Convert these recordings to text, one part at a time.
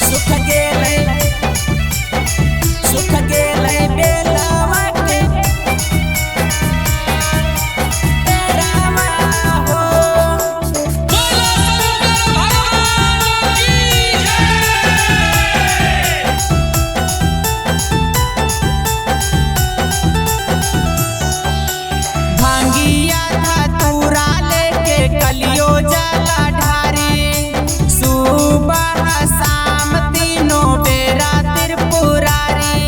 सुख गेलै बेलवा के पेड़ावा हो। भांगिया धतूरा लेके कलियो जाला ढारी, सुबह शाम तीनों बेरा त्रिपुरारी।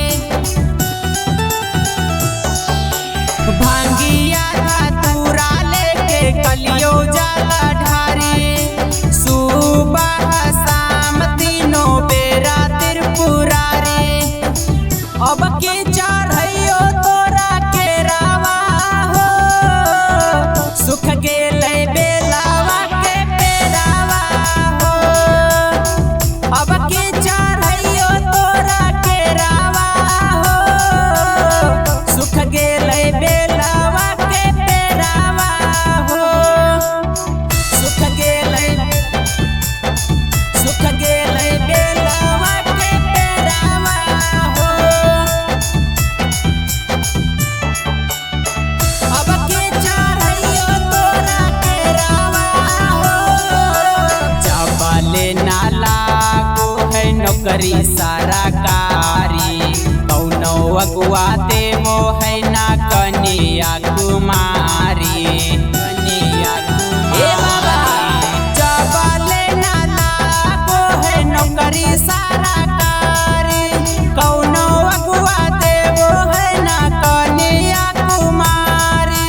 भांगिया धतूरा लेके कलियो जाला ढारी, सुबह शाम तीनों बेरा त्रिपुरारी। अब के चढ़ैयो तोरा के रावा हो, सुख गेलै बेलवा के पेड़ावा हो। अब के चढ़ैयो तोरा के रावा हो, सुख गेलै बेलवा के पेड़ावा हो। सुख गेलै बेलवा के पेड़ावा हो। अब के चढ़ैयो तोरा के रावा हो, जबले ना लागो है नौकरी सरकारी, कौनो अगुआ देवो है ना कन्या कुमारी। ए बाबा जबले ना लागो है नौकरी सरकारी, कौनो अगुआ देवो है ना कन्या कुमारी।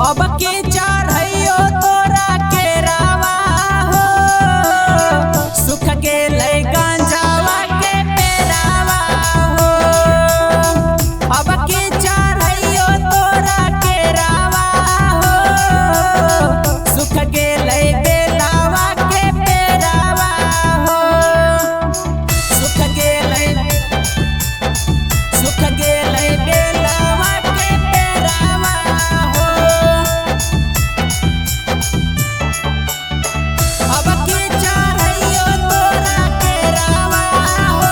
अब के चढ़ैयो तोरा के रावा हो, सुख गेलै गांजावा के पेड़ावा हो। अब के चढ़ैयो तोरा के रावा हो, सुख गेलै बेलवा के पेड़ावा हो। सुख गेलै बेलवा के पेड़ावा हो। अब के चढ़ैयो तोरा के रावा हो,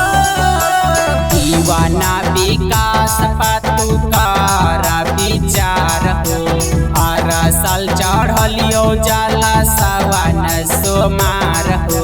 दीवाना विकास पातू कारा विचार हो। आरा साल चढ़लियो जाला सावन सोमार हो।